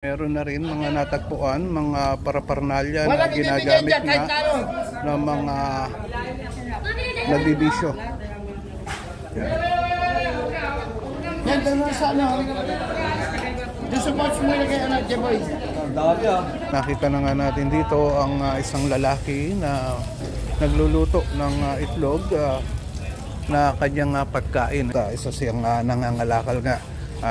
Meron na rin mga natagpuan, mga paraparnalya na ginagamit nga ng mga nagbibisyo. Yan, doon sa ano. Doon sa pouch mo ilagay ang Jeboy. Nakita na nga natin dito ang isang lalaki na nagluluto ng itlog na kanyang pagkain. Isa siyang nangangalakal nga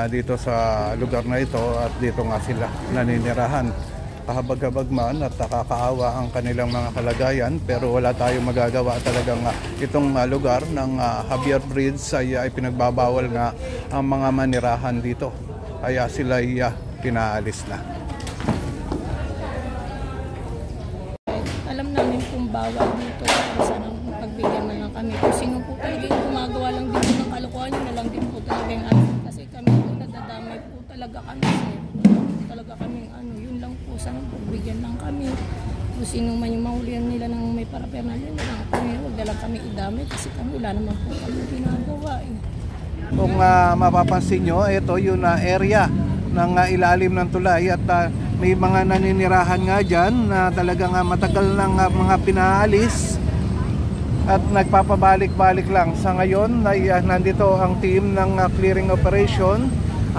dito sa lugar na ito at dito nga sila naninirahan. Kahabag-habag man at nakakaawa ang kanilang mga kalagayan, pero wala tayong magagawa. Talagang itong lugar ng Javier Bridge ay pinagbabawal nga ang mga manirahan dito, kaya sila ay pinaalis na. Alam namin kung bawal dito, sana pagbigyan na lang kami. Kung sino po talaga yung gumagawa lang dito ng kalokohan, yun na lang din po talaga yung atin. Kasi kami po nadadamay po talaga kami. Talaga kami yun lang po, sana pagbigyan lang kami. Kung sino man yung mahulihan nila ng may parapernalya, yun lang kami. Huwag na lang kami idamay kasi kami wala naman po kami ginagawa. Kung mapapansin nyo, ito yung area ng ilalim ng tulay at may mga naninirahan nga dyan na talagang matagal ng mga pinaalis at nagpapabalik-balik lang. Sa ngayon ay nandito ang team ng clearing operation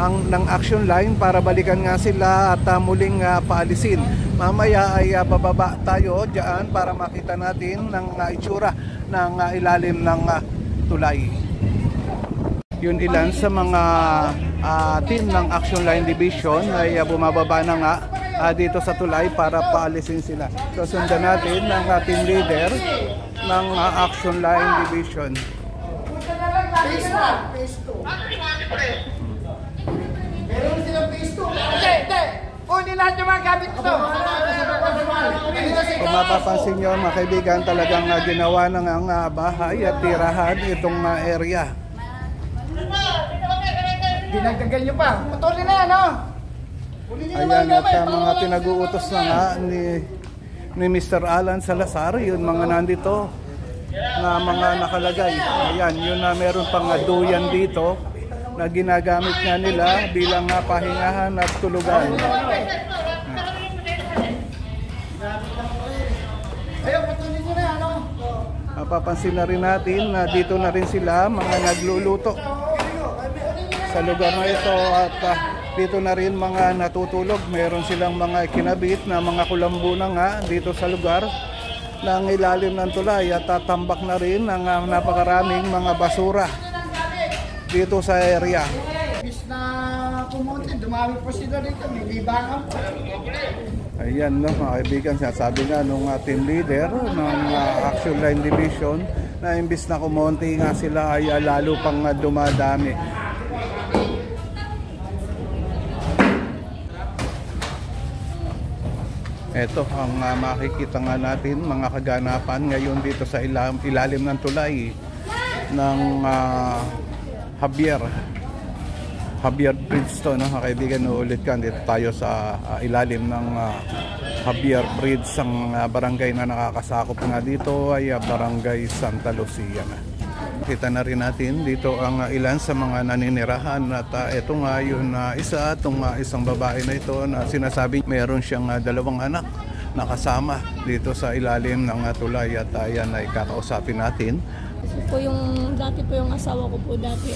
ng action line para balikan nga sila at muling paalisin. Mamaya ay bababa tayo dyan para makita natin ng itsura ng ilalim ng tulay. Yun ilan sa mga team ng Action Line Division ay bumababa na nga dito sa tulay para paalisin sila. So sundan natin ng team leader ng Action Line Division. Phase 1, phase 2. Meron silang phase 2. Hindi. Hindi lahat yung mga gamit ko. Kung mapapansin nyo mga kaibigan, talagang ginawa na nga bahay at tirahan itong area. Dinagdagan nyo pa. Patuloy na yan, Ayan, at mga pinag-uutos na nga ni Mr. Alan Salazar, yun mga nandito na mga nakalagay. Ayan, yun na meron pang duyan dito na ginagamit nga nila bilang pahingahan at tulugan. Ayun, patuloy nyo na yan, Mapapansin na rin natin na dito na rin sila mga nagluluto sa lugar na ito at dito na rin mga natutulog. Meron silang mga kinabit na mga kulambo na nga dito sa lugar ng ilalim ng tulay at tatambak na rin ang napakaraming mga basura dito sa area. Bis na pumunti, dumami po sila rito, may libangan po. Ayan no mga kaibigan, sabi nga nung team leader ng Action Line Division na imbis na kumonti nga sila ay lalo pang dumadami. Ito ang makikita nga natin mga kaganapan ngayon dito sa ilalim ng tulay ng Javier Bridge to, no? Kaibigan, uulit ka, dito tayo sa ilalim ng Javier Bridge. Ang barangay na nakakasakop nga dito ay Barangay Santa Lucia na. Kita na rin natin dito ang ilan sa mga naninirahan at ito nga yun isang babae na ito na sinasabi meron siyang 2 anak na kasama dito sa ilalim ng tulay at ayan ay kakausapin natin. Dati po yung asawa ko po dati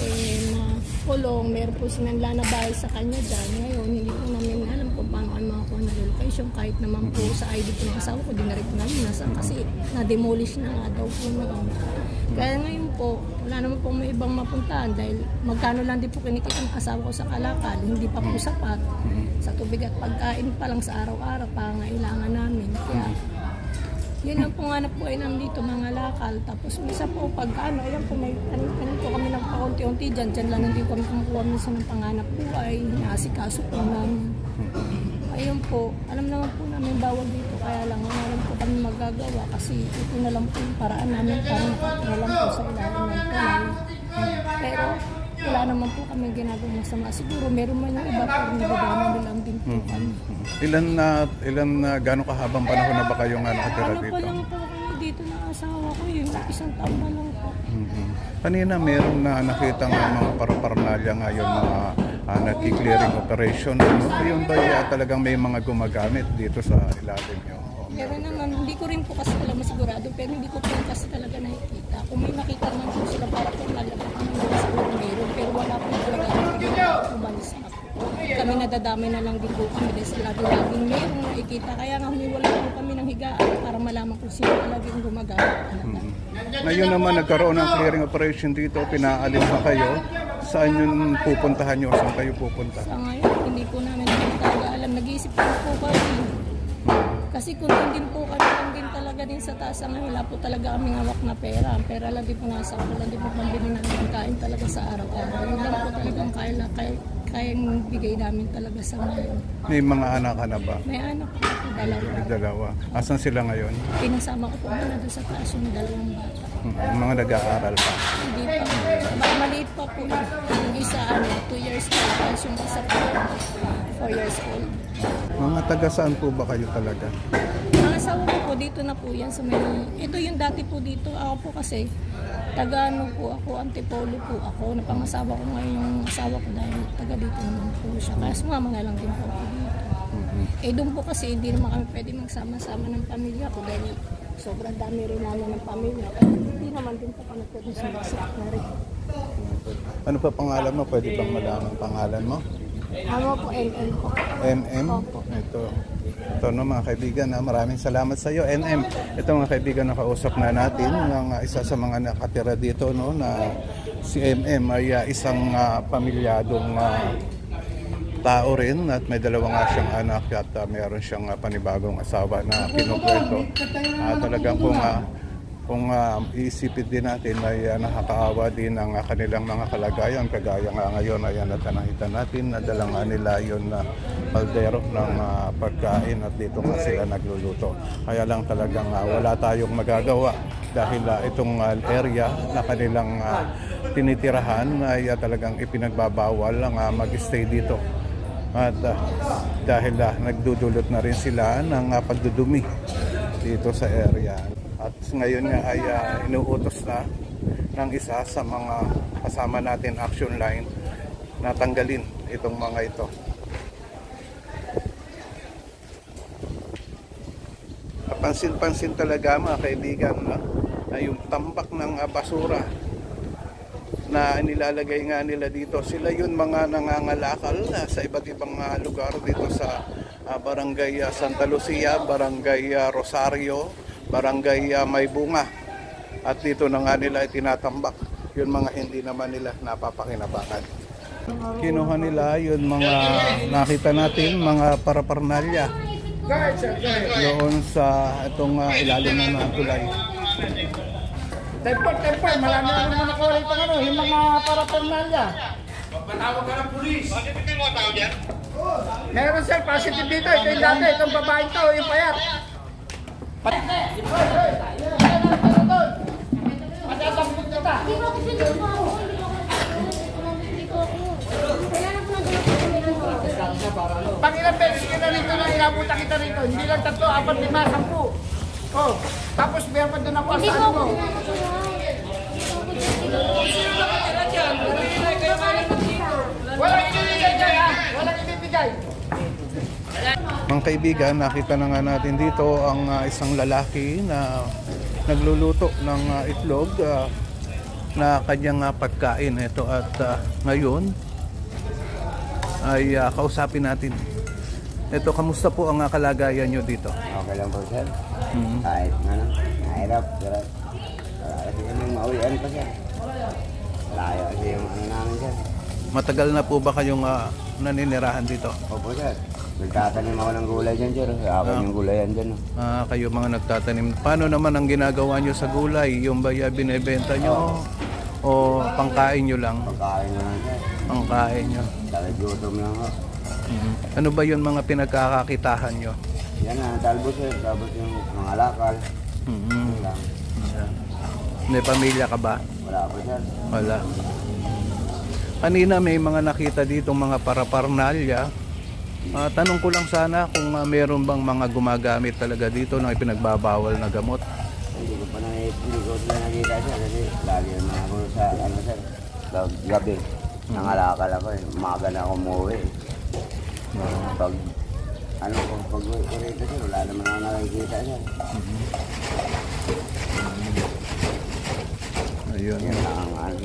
na kulong, meron po sinangla na bahay sa kanya dyan. Ngayon, hindi po namin alam kung paano ay makakuha na relocation. Kahit naman po sa ID po ng asawa ko, di na rin po namin nasa kasi na-demolish na nga daw po noon. Kaya ngayon po, wala naman po may ibang mapuntahan dahil magkano lang din po kinikita ng asawa ko sa kalakal, hindi pa po sapat. Sa tubig at pagkain pa lang sa araw-araw, pangailangan namin. Kaya, yun lang po nga na po ay nandito mga lakal. Tapos misa po pag ayan po may tanim po kami ng pakunti-unti dyan. Diyan lang hindi kami kumukuha minsan ng panganap buhay. Inaasikaso po namin. Ayun po, alam naman po namin bawal dito. Kaya lang alam po kami magagawa kasi ito na lang po yung paraan namin para nakatira lang po sa ilalim ng tulay. Pero wala naman po kami ginagawa masama. Siguro meron man yung iba pero nagdadama nilang din po kami. Gano'ng kahabang panahon na ba kayong nakatira dito? Ano pa lang po kami dito ng asawa ko, yung 1 taon na lang po. Kanina meron na nakita nga mga paraparnalya ngayon, mga nagki-clearing operation. Ano? Ayun ba talagang may mga gumagamit dito sa ilalim nyo? Meron naman, hindi ko rin po kasi talaga masigurado, pero hindi ko po kasi talaga nakikita. Kung may nakita naman po sila para po nalabas naman siguro meron, pero wala po talaga umalis na po. Kami nadadami na lang din po kami dahil lagi-laging meron nakikita. Kaya nga humiwala po kami ng higaan para malaman kung sino talaga yung gumagamit. Ngayon naman nagkaroon ng clearing operation dito, pinaalis na kayo. Saan yung pupuntahan nyo? Saan kayo pupunta? Sa ngayon, hindi po namin talaga alam. Nag-iisip po kami. Kasi kung din po kami lang din talaga din sa taas ngayon, wala po talaga kaming hawak na pera. Ang pera lang din po nasa ako, lang din po pambili namin kain talaga sa araw-araw. Yun lang po talagang kayang bigay namin talaga sa ngayon. May mga anak ka na ba? May anak po, dalawa. May dalawa. Asan sila ngayon? Pinasama ko po muna doon sa taas yung dalawang bata. Mga nag-aaral pa. Hindi pa. Maliit pa po. Yung isa 2 years old. Tapos yung isa po 4 years old. Mga taga saan po ba kayo talaga? Ang asawa ko po dito na po yan sa may... Ito yung dati po dito. Ako po kasi taga po ako, Antipolo po ako. Napangasawa ko ngayon yung asawa ko dahil taga dito naman po siya. Kaya sumama na lang din po ako dito. Doon po kasi hindi naman kami pwede magsama-sama ng pamilya ko dahil sobrang dami rin namin ng pamilya. Hindi naman din po kami pwede sumasak na rin. Ano pa pangalan mo? Pwede bang malaman ang pangalan mo? Ako po, NM po. NM? Opo. Ito no mga kaibigan, maraming salamat sa iyo NM. Ito mga kaibigan, nakausap na natin ng isa sa mga nakatira dito no, na si MM ay isang pamilyadong tao rin at may dalawa nga siyang anak at mayroon siyang panibagong asawa na kinukwento. Talagang kung iisipin din natin ay nakakaawa din ang kanilang mga kalagayan. Kagaya nga ngayon ay nakita natin na dala nga nila yun na kaldero ng pagkain at dito nga sila nagluluto. Kaya lang talagang wala tayong magagawa dahil itong area na kanilang tinitirahan ay talagang ipinagbabawal ang mag-stay dito. At dahil nagdudulot na rin sila ng pagdudumi dito sa area. At ngayon nga ay inuutos na ng isa sa mga kasama natin action line na tanggalin itong mga ito. Pansin-pansin talaga mga kaibigan na yung tambak ng basura na nilalagay nga nila dito. Sila yun mga nangangalakal sa iba't ibang lugar dito sa Barangay Santa Lucia, Barangay Rosario, Barangay Maybunga. At dito na nga nila itinatambak yun mga hindi naman nila napapakinabangan. Kinuha nila yun mga nakita natin mga paraparnalya doon sa itong ilalim ng tulay. Temper, marami na naman nakuha itong yung mga paraparnalya. Patawag ka ng pulis. Bakit hindi mo tao dyan? Meron sir, positive dito. Ito yung dati, itong babaeng to, yung payat. Matatampot kita. Hindi ko ako pinagawa ko. Hindi ko ako. Kaya na po nagawa. Pag ilang beses kita rito na inabutan kita rito, hindi lang 3, 4, 5, 10. Oh, tapos meron pa doon ako Hindi ko asaan ako mo. Walang ibibigay dyan ha, walang ibibigay. Mga kaibigan, nakita na nga natin dito ang isang lalaki na nagluluto ng itlog na kanyang pagkain. Ito at ngayon ay kausapin natin. Ito, kamusta po ang kalagayan nyo dito? Okay lang po sir. Kahit mahirap. Pero kasi yung mauwian pa siya. Layo kasi yung namin sir. Matagal na po ba kayong naninirahan dito? Opo sir. Nagtatanim ako ng gulay dyan sir. Ako yung gulayan dyan. Kayo mga nagtatanim. Paano naman ang ginagawa nyo sa gulay? Yung ba binibenta nyo o pangkain nyo lang? Pagkain na lang sir. Pangkain nyo. Dahil gutom lang ako. Ano ba yun mga pinagkakakitahan nyo? Yan na, talbo sir. Tapos yung mga lakal. Yun lang. May pamilya ka ba? Wala po sir. Wala. Kanina may mga nakita dito mga paraparnalya. Tanong ko lang sana kung meron bang mga gumagamit talaga dito ng ipinagbabawal na gamot. Hindi ko pa nakita sir. Kasi lagi na ako sa ano sir. Gabi. Nangalakal ako eh. Umaga na ako umuwi. Pag rito siya, wala naman ako nakikita niya. Ayun. Yan lang ang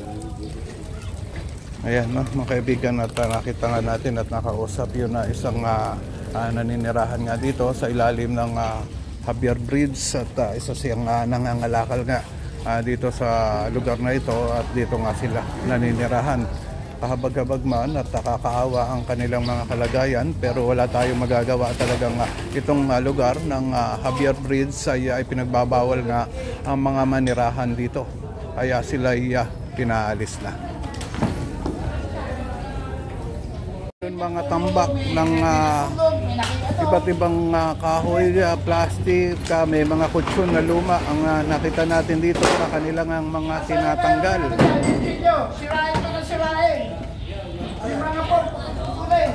Ayan, no, mga kaibigan, at nakita nga natin at nakausap yun na isang naninirahan nga dito sa ilalim ng Javier Bridge at isa siyang nangangalakal nga dito sa lugar na ito at dito nga sila naninirahan. Kahabag-habag man at nakakaawa ang kanilang mga kalagayan, pero wala tayong magagawa. Talagang itong lugar ng Javier Bridge ay pinagbabawal nga ang mga manirahan dito, kaya sila ay pinaalis na. Yung mga tambak ng iba't ibang kahoy, plastic, may mga kutsyon na luma ang nakita natin dito sa kanilang mga tinatanggal. Sirain ko na sirain. Yung mga po, tutuloy.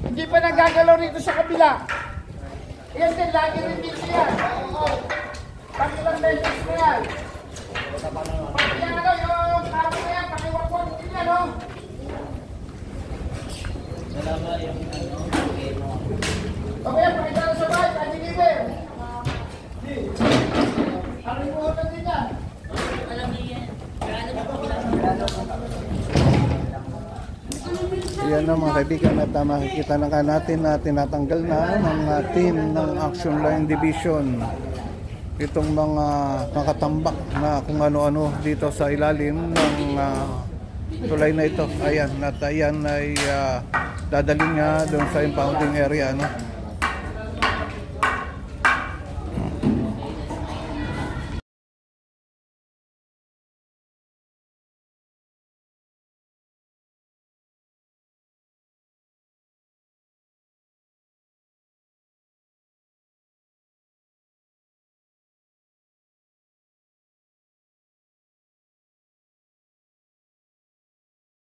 Hindi pa nagagalaw rito sa kabila. Yan din, lagi rin dito yan. Pakilang beses na yan. Pag yan, yung kabo na yan, pakiwakwag din yan, Okay, pakitala sa bahay, kadiliver. Parimuhotan din yan. Ayan na mga kaibigan, at makikita na nga natin na tinatanggal na ng team ng Action Line Division itong mga nakatambak na kung ano-ano dito sa ilalim ng tulay na ito. Ayan, at ayan ay dadalhin nga doon sa impounding area, no?